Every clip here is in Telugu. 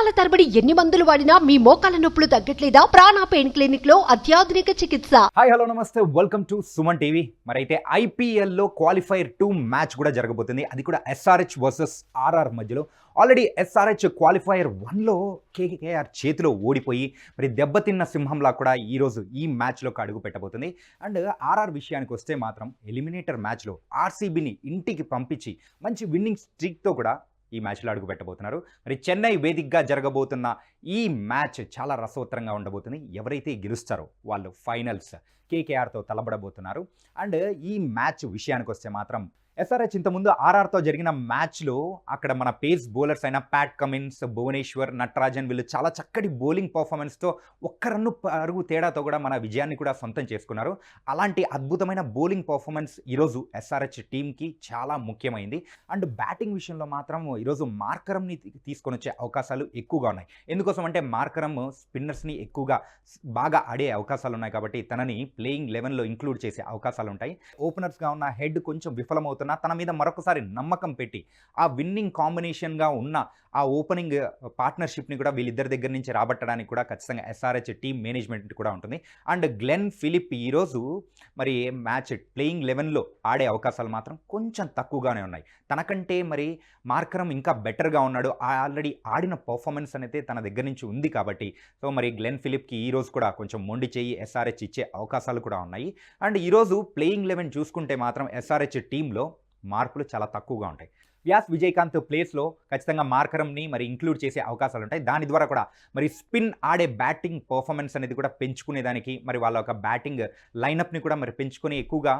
సంవత్సరాల తరబడి ఎన్ని మందులు వాడినా మీ మోకాల నొప్పులు తగ్గట్లేదా? ప్రాణ పెయిన్ క్లినిక్ లో అత్యాధునిక చికిత్స. హాయ్ హలో నమస్తే, వెల్కమ్ టు సుమన్ టీవీ. మరైతే ఐపీఎల్ లో క్వాలిఫైర్ 2 మ్యాచ్ కూడా జరగబోతుంది. అది కూడా ఎస్ఆర్హెచ్ వర్సెస్ ఆర్ఆర్ మధ్యలో. ఆల్రెడీ ఎస్ఆర్హెచ్ క్వాలిఫైర్ 1లో కేకేఆర్ చేతిలో ఓడిపోయి మరి దెబ్బతిన్న సింహంలా కూడా ఈరోజు ఈ మ్యాచ్లోకి అడుగు పెట్టబోతుంది. అండ్ ఆర్ఆర్ విషయానికి వస్తే మాత్రం ఎలిమినేటర్ మ్యాచ్లో ఆర్సీబీని ఇంటికి పంపించి మంచి విన్నింగ్ స్ట్రీక్తో కూడా ఈ మ్యాచ్లో అడుగు పెట్టబోతున్నారు. మరి చెన్నై వేదికగా జరగబోతున్న ఈ మ్యాచ్ చాలా రసవత్తరంగా ఉండబోతుంది. ఎవరైతే గెలుస్తారో వాళ్ళు ఫైనల్స్ కేకేఆర్తో తలబడబోతున్నారు. అండ్ ఈ మ్యాచ్ విషయానికి వస్తే మాత్రం ఎస్ఆర్హెచ్ ఇంతకుముందు ఆర్ఆర్తో జరిగిన మ్యాచ్లో అక్కడ మన పేస్ బౌలర్స్ అయిన ప్యాట్ కమిన్స్, భువనేశ్వర్, నటరాజన్ వీళ్ళు చాలా చక్కటి బౌలింగ్ పర్ఫార్మెన్స్తో ఒక్క రన్ను పరుగు తేడాతో కూడా మన విజయాన్ని కూడా సొంతం చేసుకున్నారు. అలాంటి అద్భుతమైన బౌలింగ్ పర్ఫార్మెన్స్ ఈరోజు ఎస్ఆర్హెచ్ టీంకి చాలా ముఖ్యమైంది. అండ్ బ్యాటింగ్ విషయంలో మాత్రం ఈరోజు మార్కరంని తీసుకొని వచ్చే అవకాశాలు ఎక్కువగా ఉన్నాయి. ఎందుకోసం అంటే మార్కరం స్పిన్నర్స్ని ఎక్కువగా బాగా ఆడే అవకాశాలు ఉన్నాయి కాబట్టి తనని ప్లేయింగ్ 11లో ఇంక్లూడ్ చేసే అవకాశాలు ఉంటాయి. ఓపెనర్స్గా ఉన్న హెడ్ కొంచెం విఫలమవుతుంది. తన మీద మరొకసారి నమ్మకం పెట్టి ఆ విన్నింగ్ కాంబినేషన్గా ఉన్న ఆ ఓపెనింగ్ పార్ట్నర్షిప్ని కూడా వీళ్ళిద్దరి దగ్గర నుంచి రాబట్టడానికి కూడా ఖచ్చితంగా ఎస్ఆర్హెచ్ టీమ్ మేనేజ్మెంట్ కూడా ఉంటుంది. అండ్ గ్లెన్ ఫిలిప్ ఈరోజు మరి మ్యాచ్ ప్లేయింగ్ 11లో ఆడే అవకాశాలు మాత్రం కొంచెం తక్కువగానే ఉన్నాయి. తనకంటే మరి మార్కరం ఇంకా బెటర్గా ఉన్నాడు. ఆల్రెడీ ఆడిన పర్ఫార్మెన్స్ అనేది తన దగ్గర నుంచి ఉంది కాబట్టి సో మరి గ్లెన్ ఫిలిప్కి ఈరోజు కూడా కొంచెం మొండి చేయి ఎస్ఆర్హెచ్ ఇచ్చే అవకాశాలు కూడా ఉన్నాయి. అండ్ ఈరోజు ప్లేయింగ్ 11 చూసుకుంటే మాత్రం ఎస్ఆర్హెచ్ టీంలో మార్పులు చాలా తక్కువగా ఉంటాయి. వ్యాస్ విజయకాంత్ ప్లేస్లో ఖచ్చితంగా మార్కరంని మరి ఇంక్లూడ్ చేసే అవకాశాలు ఉంటాయి. దాని ద్వారా కూడా మరి స్పిన్ ఆడే బ్యాటింగ్ పర్ఫార్మెన్స్ అనేది కూడా పెంచుకునేదానికి మరి వాళ్ళ ఒక బ్యాటింగ్ లైనప్ని కూడా మరి పెంచుకొని ఎక్కువగా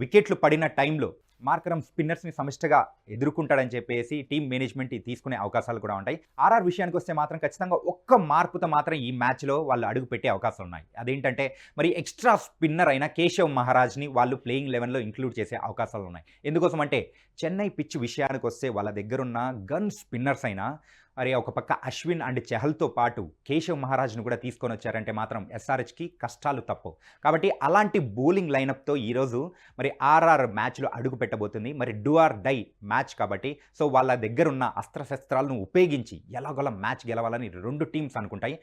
వికెట్లు పడిన టైంలో మార్కరం స్పిన్నర్స్ని సమిష్టిగా ఎదుర్కొంటాడని చెప్పేసి టీమ్ మేనేజ్మెంట్ తీసుకునే అవకాశాలు కూడా ఉంటాయి. ఆర్ఆర్ విషయానికి వస్తే మాత్రం ఖచ్చితంగా ఒక్క మార్పుతో మాత్రం ఈ మ్యాచ్లో వాళ్ళు అడుగు పెట్టే అవకాశాలు ఉన్నాయి. అదేంటంటే మరి ఎక్స్ట్రా స్పిన్నర్ అయిన కేశవ్ మహారాజ్ని వాళ్ళు ప్లేయింగ్ 11లో ఇంక్లూడ్ చేసే అవకాశాలు ఉన్నాయి. ఎందుకోసం అంటే చెన్నై పిచ్ విషయానికి వస్తే వాళ్ళ దగ్గరున్న గన్ స్పిన్నర్స్ అయినా మరి ఒక పక్క అశ్విన్ అండ్ చహల్తో పాటు కేశవ్ మహారాజ్ను కూడా తీసుకొని వచ్చారంటే మాత్రం ఎస్ఆర్హెచ్కి కష్టాలు తప్పవు. కాబట్టి అలాంటి బౌలింగ్ లైనప్తో ఈరోజు మరి ఆర్ఆర్ మ్యాచ్లో అడుగు పెట్టబోతుంది. మరి డూ ఆర్ డై మ్యాచ్ కాబట్టి సో వాళ్ళ దగ్గరున్న అస్త్రశస్త్రాలను ఉపయోగించి ఎలాగోలా మ్యాచ్ గెలవాలని రెండు టీమ్స్ అనుకుంటాయి.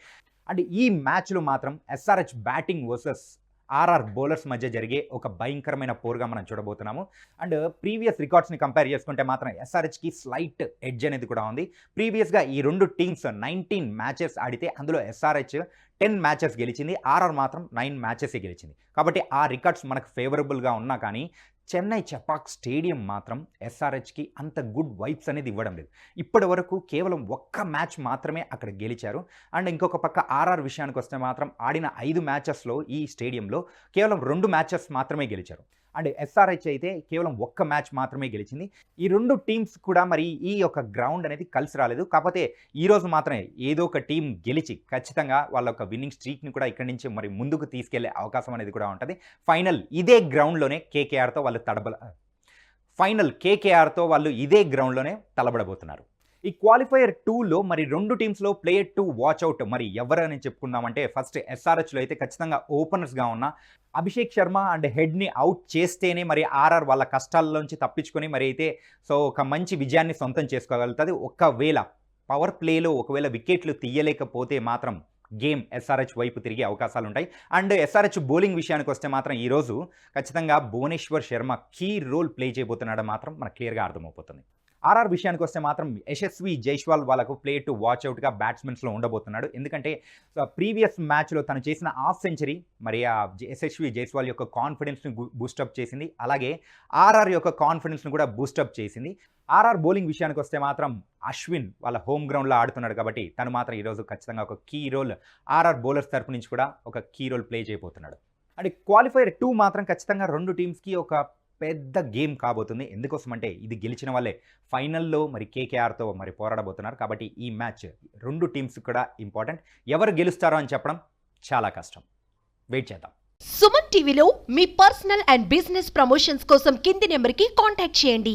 అండ్ ఈ మ్యాచ్లో మాత్రం SRH batting versus RR bowlers మధ్య జరిగే ఒక భయంకరమైన పోరుగా మనం చూడబోతున్నాము. అండ్ ప్రీవియస్ రికార్డ్స్ని కంపేర్ చేసుకుంటే మాత్రం ఎస్ఆర్హెచ్కి స్లైట్ ఎడ్జ్ అనేది కూడా ఉంది. ప్రీవియస్గా ఈ రెండు టీమ్స్ 19 మ్యాచెస్ ఆడితే అందులో ఎస్ఆర్హెచ్ 10 మ్యాచెస్ గెలిచింది, ఆర్ఆర్ మాత్రం 9 మ్యాచెసే గెలిచింది. కాబట్టి ఆ రికార్డ్స్ మనకు ఫేవరబుల్గా ఉన్నా కానీ చెన్నై చెపాక్ స్టేడియం మాత్రం ఎస్ఆర్హెచ్కి అంత గుడ్ వైబ్స్ అనేది ఇవ్వడం లేదు. ఇప్పటి వరకు కేవలం ఒక్క మ్యాచ్ మాత్రమే అక్కడ గెలిచారు. అండ్ ఇంకొక పక్క ఆర్ఆర్ విషయానికి వస్తే మాత్రం ఆడిన 5 మ్యాచెస్లో ఈ స్టేడియంలో కేవలం 2 మ్యాచెస్ మాత్రమే గెలిచారు. అండ్ ఎస్ఆర్హెచ్ అయితే కేవలం ఒక్క మ్యాచ్ మాత్రమే గెలిచింది. ఈ రెండు టీమ్స్ కూడా మరి ఈ యొక్క గ్రౌండ్ అనేది కలిసి రాలేదు. కాకపోతే ఈరోజు మాత్రమే ఏదో ఒక టీం గెలిచి ఖచ్చితంగా వాళ్ళ ఒక విన్నింగ్ స్ట్రీక్ని కూడా ఇక్కడి నుంచి మరి ముందుకు తీసుకెళ్లే అవకాశం అనేది కూడా ఉంటుంది. ఫైనల్ ఇదే గ్రౌండ్లోనే కేకేఆర్తో వాళ్ళు ఇదే గ్రౌండ్లోనే తలబడబోతున్నారు. ఈ క్వాలిఫైయర్ 2లో మరి రెండు టీమ్స్లో ప్లేయర్ టు వాచ్ అవుట్ మరి ఎవరని చెప్పుకుందామంటే ఫస్ట్ ఎస్ఆర్హెచ్లో అయితే ఖచ్చితంగా ఓపెనర్స్గా ఉన్న అభిషేక్ శర్మ అండ్ హెడ్ని అవుట్ చేస్తేనే మరి ఆర్ఆర్ వాళ్ళ కష్టాల్లోంచి తప్పించుకొని మరి అయితే సో ఒక మంచి విజయాన్ని సొంతం చేసుకోగలుగుతుంది. ఒకవేళ పవర్ ప్లేలో ఒకవేళ వికెట్లు తీయలేకపోతే మాత్రం గేమ్ ఎస్ఆర్హెచ్ వైపు తిరిగే అవకాశాలు ఉంటాయి. అండ్ ఎస్ఆర్హెచ్ బౌలింగ్ విషయానికి వస్తే మాత్రం ఈరోజు ఖచ్చితంగా Bhuvneshwar Sharma key role play చేయబోతున్నాడు మాత్రం మనకు క్లియర్గా అర్థమైపోతుంది. ఆర్ఆర్ విషయానికి వస్తే మాత్రం యశస్వి జైస్వాల్ వాళ్ళకు ప్లే టు వాచ్ అవుట్గా బ్యాట్స్మెన్స్లో ఉండబోతున్నాడు. ఎందుకంటే ప్రీవియస్ మ్యాచ్లో తను చేసిన హాఫ్ సెంచరీ మరి ఆ యశస్వి జైస్వాల్ యొక్క కాన్ఫిడెన్స్ని బూస్టప్ చేసింది. అలాగే ఆర్ఆర్ యొక్క కాన్ఫిడెన్స్ని కూడా బూస్టప్ చేసింది. ఆర్ఆర్ బౌలింగ్ విషయానికి వస్తే మాత్రం అశ్విన్ వాళ్ళ హోమ్ గ్రౌండ్లో ఆడుతున్నాడు కాబట్టి తను మాత్రం ఈరోజు ఖచ్చితంగా ఒక కీ రోల్ ఆర్ఆర్ బౌలర్స్ తరపు నుంచి కూడా ఒక కీ రోల్ ప్లే చేయబోతున్నాడు. అండ్ క్వాలిఫైర్ 2 మాత్రం ఖచ్చితంగా రెండు టీమ్స్కి ఒక పెద్ద గేమ్ కాబోతుంది. ఎందుకోసం అంటే ఇది గెలిచిన వాళ్ళే ఫైనల్లో మరి కేకేఆర్తో మరి పోరాడబోతున్నారు. కాబట్టి ఈ మ్యాచ్ రెండు టీమ్స్ కూడా ఇంపార్టెంట్. ఎవరు గెలుస్తారో అని చెప్పడం చాలా కష్టం. వెయిట్ చేద్దాం. సుమన్ టీవీలో మీ పర్సనల్ అండ్ బిజినెస్ ప్రమోషన్స్ కోసం కింది నెంబర్కి కాంటాక్ట్ చేయండి.